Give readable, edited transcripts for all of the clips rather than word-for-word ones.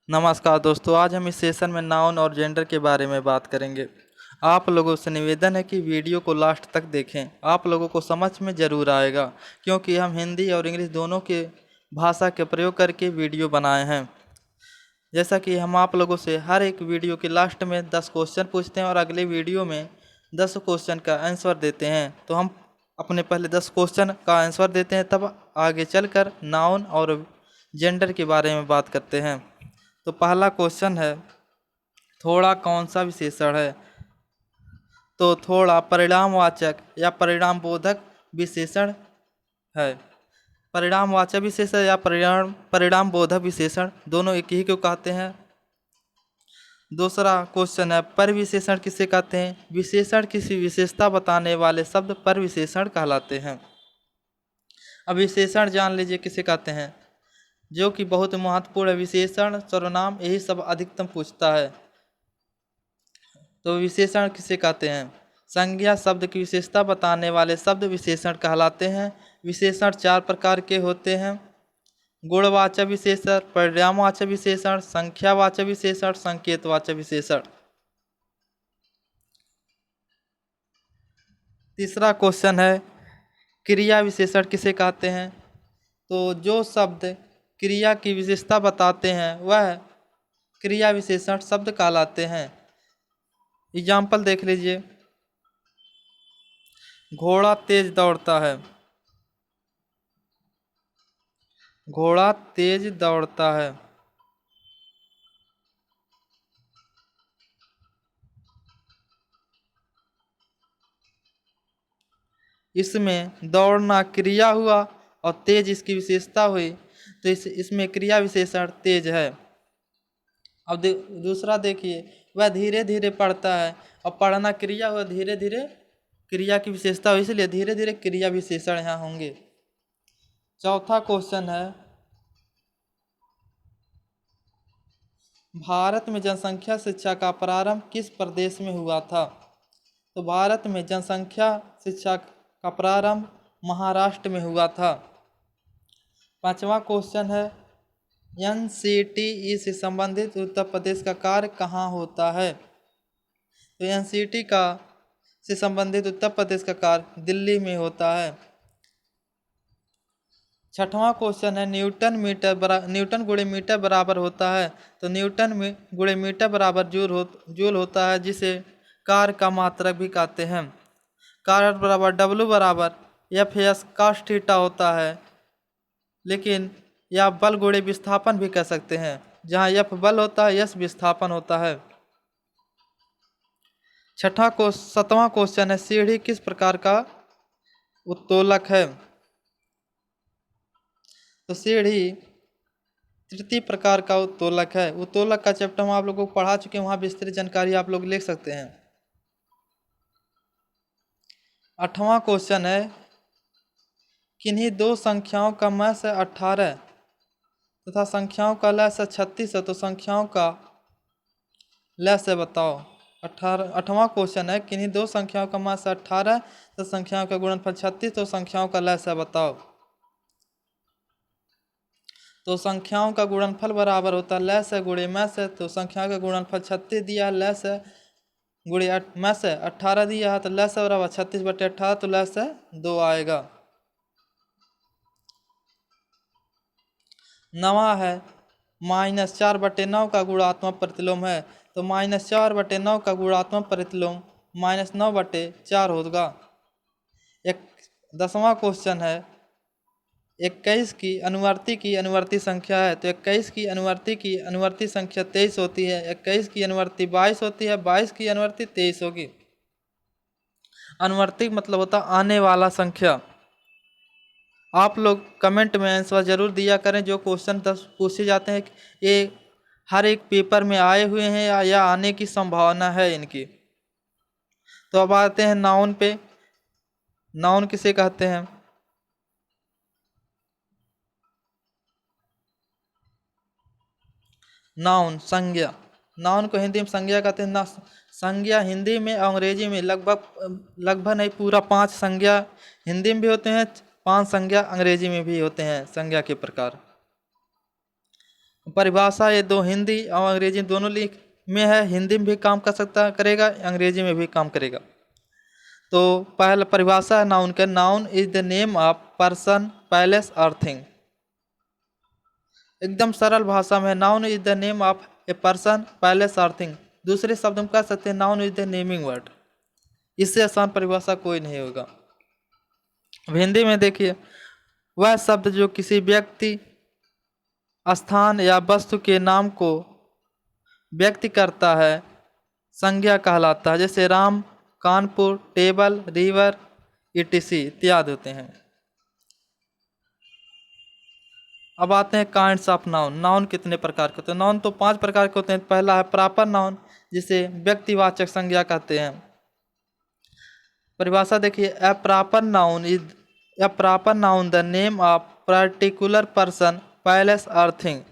नमस्कार दोस्तों, आज हम इस सेशन में नाउन और जेंडर के बारे में बात करेंगे। आप लोगों से निवेदन है कि वीडियो को लास्ट तक देखें। आप लोगों को समझ में ज़रूर आएगा, क्योंकि हम हिंदी और इंग्लिश दोनों के भाषा के प्रयोग करके वीडियो बनाए हैं। जैसा कि हम आप लोगों से हर एक वीडियो के लास्ट में 10 क्वेश्चन पूछते हैं और अगले वीडियो में 10 क्वेश्चन का आंसर देते हैं। तो हम अपने पहले 10 क्वेश्चन का आंसर देते हैं, तब आगे चलकर नाउन और जेंडर के बारे में बात करते हैं। तो पहला क्वेश्चन है, थोड़ा कौन सा विशेषण है? तो थोड़ा परिणामवाचक या परिणाम बोधक विशेषण है। परिणामवाचक विशेषण या परिणाम बोधक विशेषण दोनों एक ही को कहते हैं। दूसरा क्वेश्चन है, परिविशेषण किसे कहते हैं? विशेषण किसी विशेषता बताने वाले शब्द परिविशेषण कहलाते हैं। अब विशेषण जान लीजिए किसे कहते हैं, जो कि बहुत महत्वपूर्ण है। विशेषण, सर्वनाम, यही सब अधिकतम पूछता है। तो विशेषण किसे कहते हैं? संज्ञा शब्द की विशेषता बताने वाले शब्द विशेषण कहलाते हैं। विशेषण 4 प्रकार के होते हैं: गुणवाचक विशेषण, परिणामवाचक विशेषण, संख्यावाचक विशेषण, संकेतवाचक विशेषण। तीसरा क्वेश्चन है, क्रिया विशेषण किसे कहते हैं? तो जो शब्द क्रिया की विशेषता बताते हैं वह क्रिया विशेषण शब्द कहलाते हैं। एग्जाम्पल देख लीजिए, घोड़ा तेज दौड़ता है। घोड़ा तेज दौड़ता है। इसमें दौड़ना क्रिया हुआ और तेज इसकी विशेषता हुई, तो इसमें क्रिया विशेषण तेज है। अब दूसरा देखिए, वह धीरे धीरे पढ़ता है, और पढ़ना क्रिया हुआ, धीरे धीरे क्रिया की विशेषता हुई, इसलिए धीरे धीरे क्रिया विशेषण यहाँ होंगे। चौथा क्वेश्चन है, भारत में जनसंख्या शिक्षा का प्रारंभ किस प्रदेश में हुआ था? तो भारत में जनसंख्या शिक्षा का प्रारंभ महाराष्ट्र में हुआ था। पांचवा क्वेश्चन है, एनसीटीई से संबंधित उत्तर प्रदेश का कार्य कहाँ होता है? तो एनसीटी का से संबंधित उत्तर प्रदेश का कार्य दिल्ली में होता है। छठवां क्वेश्चन है, न्यूटन गुणे मीटर बराबर होता है। तो न्यूटन में गुणे मीटर बराबर जूल होता है, जिसे कार्य का मात्रक भी कहते हैं। कार्य बराबर डब्लू बराबर एफ एस कास थीटा होता है, लेकिन या बल गुणे विस्थापन भी कह सकते हैं। जहाँ एफ बल होता है, एस विस्थापन होता है। सातवां क्वेश्चन है, सीढ़ी किस प्रकार का उत्तोलक है? तो सीढ़ी तृतीय प्रकार का उत्तोलक है। उत्तोलक का चैप्टर हम आप लोगों को पढ़ा चुके हैं, वहाँ विस्तृत जानकारी आप लोग ले सकते हैं। आठवां क्वेश्चन है, किन्हीं दो संख्याओं का मध्य 18 तथा संख्याओं का लय 36 है, तो संख्याओं का लय से बताओ। 8वां क्वेश्चन है, किन्हीं दो संख्याओं का मध्य 18 तो संख्याओं का गुणनफल 36, तो संख्याओं का लय से बताओ। तो संख्याओं का गुणनफल बराबर होता है लय से गुणे में से। तो संख्याओं का गुणनफल 36 दिया है, लय से गुणे में से 18 दिया है, तो लय से बराबर 36/18, तो लय से 2 आएगा। 9वां है, -4/9 का गुणात्मक प्रतिलोम है। तो -4/9 का गुणात्मक प्रतिलोम -9/4 होगा। 10वां क्वेश्चन है, 21 की अनुवर्ती संख्या है। तो 21 की अनुवर्ती संख्या 23 होती है। 21 की अनुवर्ती 22 होती है। 22 की अनुवर्ती 23 होगी। अनुवर्ती मतलब होता आने वाला संख्या। आप लोग कमेंट में आंसर जरूर दिया करें। जो क्वेश्चन 10 पूछे जाते हैं, ये हर एक पेपर में आए हुए हैं या आने की संभावना है इनकी। तो अब आते हैं नाउन पे। नाउन किसे कहते हैं? नाउन संज्ञा। नाउन को हिंदी में संज्ञा कहते हैं। ना संज्ञा हिंदी में, अंग्रेजी में लगभग नहीं, पूरा 5 संज्ञा हिंदी में भी होते हैं, 5 संज्ञा अंग्रेजी में भी होते हैं संज्ञा के प्रकार। परिभाषा ये दो हिंदी और अंग्रेजी दोनों लिख में है। हिंदी में भी काम कर सकता करेगा, अंग्रेजी में भी काम करेगा। तो पहला परिभाषा है नाउन का। Noun is the name of person, palace और थिंग। एकदम सरल भाषा में, noun is the name of a person, palace और थिंग। दूसरे शब्द में कह सकते हैं noun is the naming word. इससे आसान परिभाषा कोई नहीं होगा। अब हिंदी में देखिए, वह शब्द जो किसी व्यक्ति, स्थान या वस्तु के नाम को व्यक्त करता है संज्ञा कहलाता है। जैसे Ram, Kanpur, table, river, etc इत्यादि होते हैं। अब आते हैं काइंड्स ऑफ नाउन। नाउन कितने प्रकार के होते हैं? नाउन तो 5 प्रकार के होते हैं। पहला है प्रॉपर नाउन, जिसे व्यक्तिवाचक संज्ञा कहते हैं। परिभाषा देखिए, a proper noun the name of particular person, palace और थिंग।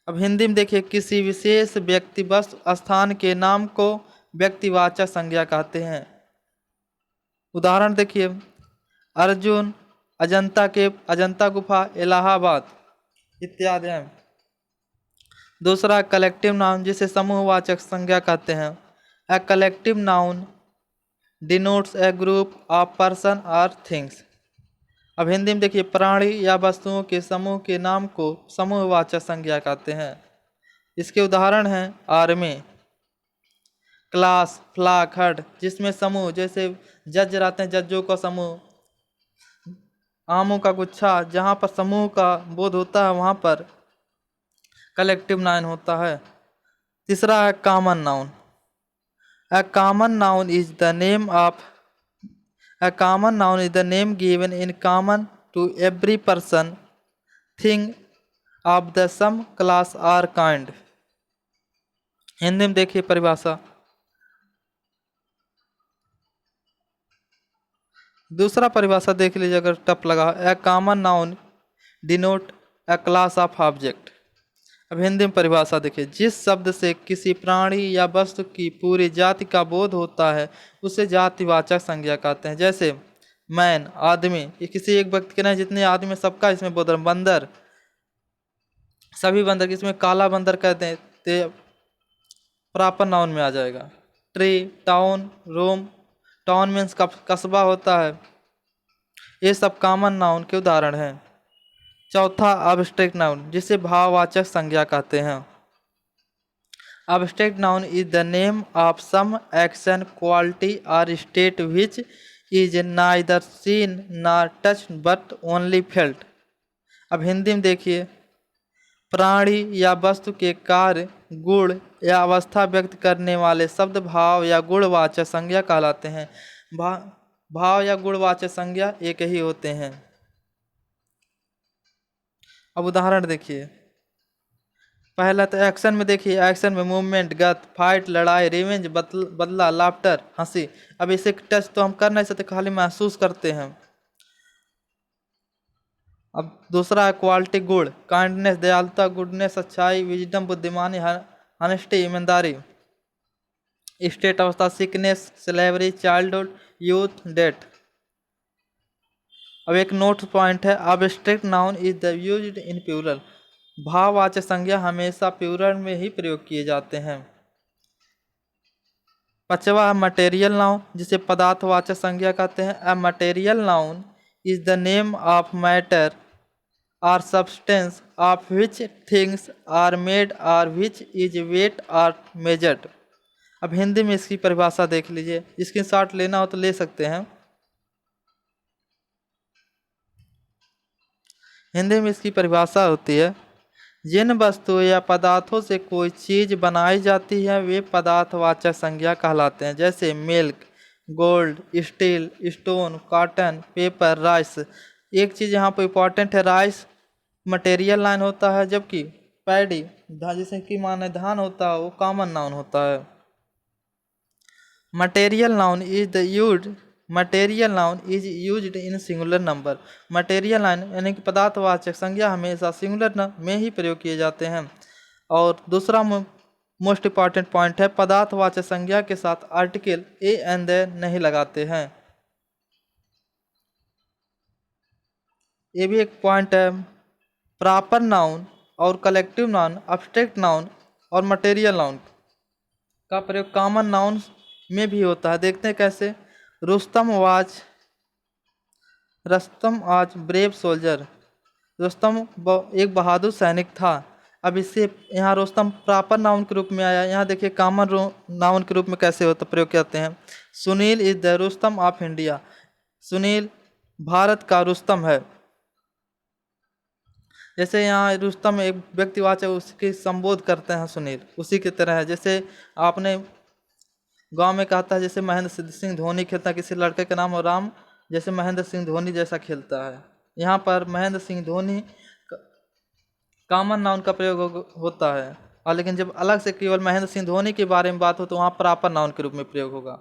अब हिंदी में देखिए, किसी विशेष व्यक्ति, वस्तु, स्थान के नाम को व्यक्तिवाचक संज्ञा कहते हैं। उदाहरण देखिए, अर्जुन, अजंता गुफा, इलाहाबाद इत्यादि हैं। दूसरा कलेक्टिव नाउन, जिसे समूहवाचक संज्ञा कहते हैं। A collective noun denotes A group of person और थिंग्स। अब हिंदी में देखिए, प्राणी या वस्तुओं के समूह के नाम को समूहवाचक संज्ञा कहते हैं। इसके उदाहरण हैं आर्मी, क्लास, फ्लाक, हर्ड, जिसमें समूह, जैसे जज रहते हैं, जजों का समूह। आमों का गुच्छा, जहाँ पर समूह का बोध होता है वहाँ पर कलेक्टिव नाउन होता है। तीसरा है common noun. A common noun is the name given in common to every person, thing of the same class or kind। Hindi में देखिए परिभाषा। दूसरा परिभाषा देख लीजिए अगर टफ लगा। A common noun denote a class of object. अब हिंदी में परिभाषा देखिए, जिस शब्द से किसी प्राणी या वस्तु की पूरी जाति का बोध होता है उसे जातिवाचक संज्ञा कहते हैं। जैसे मैन, आदमी, ये किसी एक व्यक्ति के नहीं, जितने आदमी सबका इसमें बोध। बंदर, सभी बंदर, इसमें काला बंदर कहते हैं, तो प्रॉपर नाउन में आ जाएगा। ट्री, टाउन, रोम, टाउन मीन्स कस्बा होता है। ये सब कॉमन नाउन के उदाहरण हैं। चौथा अब्स्ट्रैक्ट नाउन, जिसे भाववाचक संज्ञा कहते हैं। Abstract noun is the name of some action, quality और state which is neither seen nor touch but only felt. अब हिंदी में देखिए, प्राणी या वस्तु के कार्य, गुण या अवस्था व्यक्त करने वाले शब्द भाव या गुणवाचक संज्ञा कहलाते हैं। भाव या गुणवाचक संज्ञा एक ही होते हैं। अब उदाहरण देखिए, पहला तो एक्शन में देखिए, एक्शन में मूवमेंट, गत, फाइट, लड़ाई, रिवेंज, बदला, लाफ्टर, हंसी। अब इसे टच तो हम कर नहीं सकते, खाली महसूस करते हैं। अब दूसरा है क्वालिटी, गुण, काइंडनेस, दयालुता, गुडनेस, अच्छाई, विजडम, बुद्धिमानी, ऑनेस्टी, ईमानदारी। स्टेट अवस्था, sickness, slavery, childhood, youth, death. अब एक नोट पॉइंट है, abstract noun is the used in plural. भाववाचक संज्ञा हमेशा प्लूरल में ही प्रयोग किए जाते हैं। पांचवा है मटेरियल नाउन, जिसे पदार्थवाचक संज्ञा कहते हैं। A material noun is the name of matter और substance of which things are made और विच इज वेट और मेजर्ड। अब हिंदी में इसकी परिभाषा देख लीजिए, स्क्रीनशॉट लेना हो तो ले सकते हैं। हिंदी में इसकी परिभाषा होती है, जिन वस्तुओं या पदार्थों से कोई चीज बनाई जाती है वे पदार्थवाचक संज्ञा कहलाते हैं। जैसे milk, gold, steel, stone, cotton, paper, rice. एक चीज यहाँ पर इंपॉर्टेंट है, राइस मटेरियल नाउन होता है, जबकि पैडी, जिसे कि माने धान होता है, वो कॉमन नाउन होता है। Material noun is used in singular number. Material noun यानी कि पदार्थवाचक संज्ञा हमेशा सिंगुलर में ही प्रयोग किए जाते हैं। और दूसरा मोस्ट इंपॉर्टेंट पॉइंट है, पदार्थवाचक संज्ञा के साथ आर्टिकल ए एंड द नहीं लगाते हैं। ये भी एक पॉइंट है। प्रॉपर नाउन और कलेक्टिव नाउन, अब्स्ट्रैक्ट नाउन और मटेरियल नाउन का प्रयोग कॉमन नाउन में भी होता है। देखते हैं कैसे। रुस्तम आज ब्रेव सोल्जर। रुस्तम एक बहादुर सैनिक था। अब इससे यहाँ रुस्तम प्रॉपर नाउन के रूप में आया। यहाँ देखिए कॉमन नाउन के रूप में कैसे होता प्रयोग करते हैं। Sunil is the Rustam of India. Sunil Bharat का रुस्तम है। जैसे यहाँ रुस्तम एक व्यक्तिवाचक, उसके संबोध करते हैं सुनील, उसी की तरह है। जैसे आपने गांव में कहता है जैसे महेंद्र सिंह धोनी खेलता है, किसी लड़के का नाम हो राम, जैसे महेंद्र सिंह धोनी जैसा खेलता है। यहाँ पर महेंद्र सिंह धोनी कॉमन नाउन का प्रयोग होता है, और लेकिन जब अलग से केवल महेंद्र सिंह धोनी के बारे में बात हो तो वहाँ प्रॉपर नाउन के रूप में प्रयोग होगा।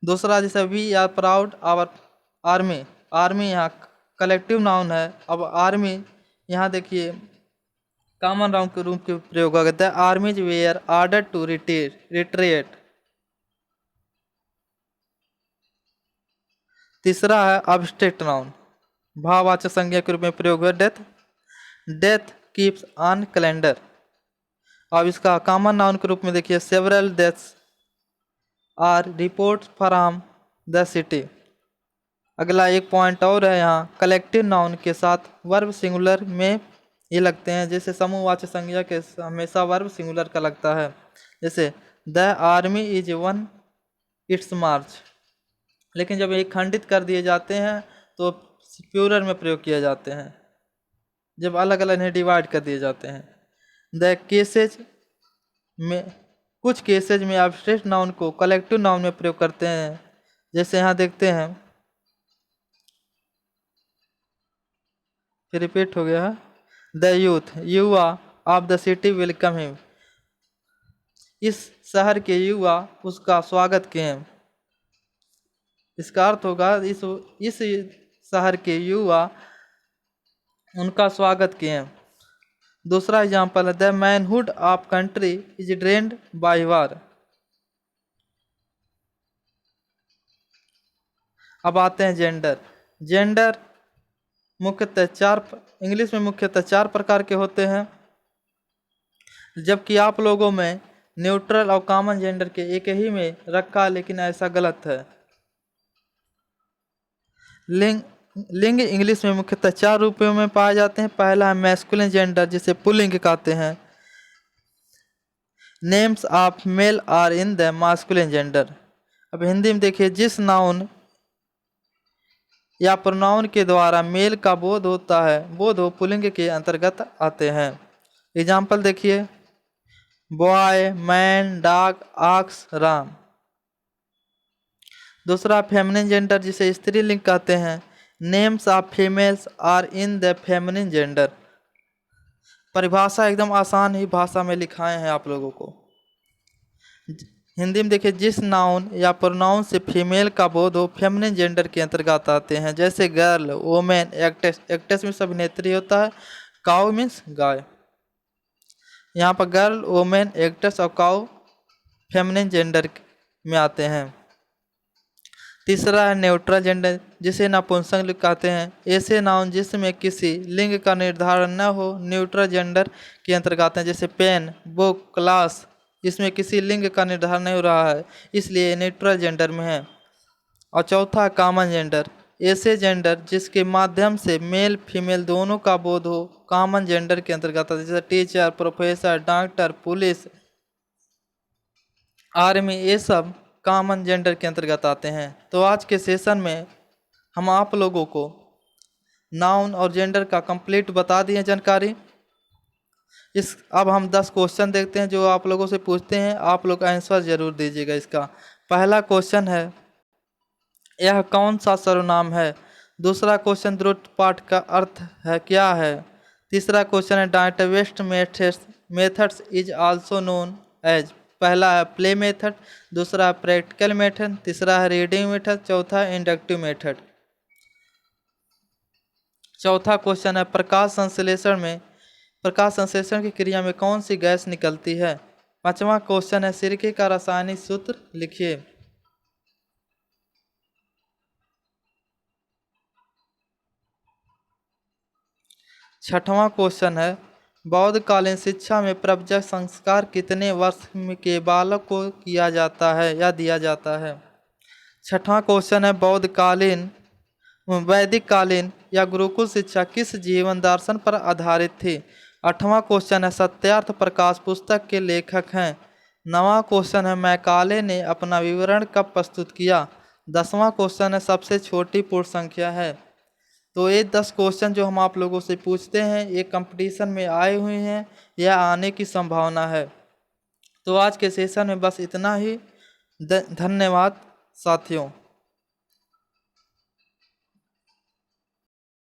दूसरा जैसे we are proud our army. Army यहाँ कलेक्टिव नाउन है। अब आर्मी यहाँ देखिए कॉमन नाउन के रूप में प्रयोग होता है। Armies were order to retreat. तीसरा है अब्स्ट्रैक्ट नाउन, भाववाचक संज्ञा के रूप में प्रयोग हुआ death. Death keeps on calendar. अब इसका कॉमन नाउन के रूप में देखिए several deaths R report from the city. अगला एक पॉइंट और है यहाँ, कलेक्टिव नाउन के साथ वर्ब सिंगुलर में ये लगते हैं। जैसे समूहवाचक संज्ञा के हमेशा वर्ब सिंगुलर का लगता है। जैसे the army is on its march. लेकिन जब ये खंडित कर दिए जाते हैं तो प्लूरल में प्रयोग किए जाते हैं, जब अलग अलग इन्हें डिवाइड कर दिए जाते हैं। द केसेज में कुछ केसेज में एब्स्ट्रैक्ट नाउन को कलेक्टिव नाउन में प्रयोग करते हैं। जैसे यहाँ देखते हैं, फिर रिपीट हो गया है। द यूथ युवा of the city welcome him. इस शहर के युवा उसका स्वागत किए। इसका अर्थ होगा इस शहर के युवा उनका स्वागत किए। दूसरा एग्जाम्पल है the manhood of country is drained by war. अब आते हैं जेंडर। जेंडर मुख्यतः इंग्लिश में मुख्यतः 4 प्रकार के होते हैं, जबकि आप लोगों में न्यूट्रल और कॉमन जेंडर के एक ही में रखा, लेकिन ऐसा गलत है। लिंग इंग्लिश में मुख्यतः 4 रूपों में पाए जाते हैं। पहला है मैस्कुलिन जेंडर, जिसे पुल्लिंग कहते हैं। Names of male are in the masculine gender. अब हिंदी में देखिए, जिस नाउन या प्रोनाउन के द्वारा मेल का बोध होता है वो दो पुल्लिंग के अंतर्गत आते हैं। एग्जाम्पल देखिए, boy, man, dog, ox, Ram. दूसरा फेमिनिन जेंडर, जिसे स्त्रीलिंग कहते हैं। Names of females are in the feminine gender. परिभाषा एकदम आसान ही भाषा में लिखाए हैं आप लोगों को। हिंदी में देखिए, जिस नाउन या प्रोनाउन से फीमेल का बोध हो फेमिनिन जेंडर के अंतर्गत आते हैं। जैसे गर्ल, वोमेन, एक्ट्रेस। एक्ट्रेस में सब अभिनेत्री होता है। काउ मीन्स गाय। यहाँ पर गर्ल, वोमेन, एक्ट्रेस और काउ फेमिनिन जेंडर में आते हैं। तीसरा है न्यूट्रल जेंडर, जिसे नपुंसक कहते हैं। ऐसे नाउन जिसमें किसी लिंग का निर्धारण न हो न्यूट्रल जेंडर के अंतर्गत हैं। जैसे पेन, बुक, क्लास, इसमें किसी लिंग का निर्धारण नहीं हो रहा है, इसलिए न्यूट्रल जेंडर में है। और चौथा कॉमन जेंडर, ऐसे जेंडर जिसके माध्यम से मेल फीमेल दोनों का बोध हो कॉमन जेंडर के अंतर्गत है। जैसे teacher, professor, doctor, police, army, ये सब कॉमन जेंडर के अंतर्गत आते हैं। तो आज के सेशन में हम आप लोगों को नाउन और जेंडर का कंप्लीट बता दिए जानकारी। अब हम 10 क्वेश्चन देखते हैं जो आप लोगों से पूछते हैं, आप लोग आंसर जरूर दीजिएगा इसका। पहला क्वेश्चन है, यह कौन सा सर्वनाम है। दूसरा क्वेश्चन, द्रुत पाठ का अर्थ है क्या है। तीसरा क्वेश्चन है, डाइटवेस्ट methods is also known as. पहला है प्ले मेथड, दूसरा है प्रैक्टिकल मेथड, तीसरा है रीडिंग मेथड, चौथा है इंडक्टिव मेथड। चौथा क्वेश्चन है, प्रकाश संश्लेषण की क्रिया में कौन सी गैस निकलती है। पांचवा क्वेश्चन है, सिरके का रासायनिक सूत्र लिखिए। छठवां क्वेश्चन है, बौद्ध कालीन शिक्षा में प्रव्रजक संस्कार कितने वर्ष के बालक को किया जाता है या दिया जाता है। छठवां क्वेश्चन है, बौद्ध कालीन, वैदिक कालीन या गुरुकुल शिक्षा किस जीवन दर्शन पर आधारित थी। आठवां क्वेश्चन है, सत्यार्थ प्रकाश पुस्तक के लेखक हैं। नवां क्वेश्चन है, मैकाले ने अपना विवरण कब प्रस्तुत किया। 10वां क्वेश्चन है, सबसे छोटी पूर्ण संख्या है। तो ये 10 क्वेश्चन जो हम आप लोगों से पूछते हैं, ये कंपटीशन में आए हुए हैं या आने की संभावना है। तो आज के सेशन में बस इतना ही। धन्यवाद साथियों।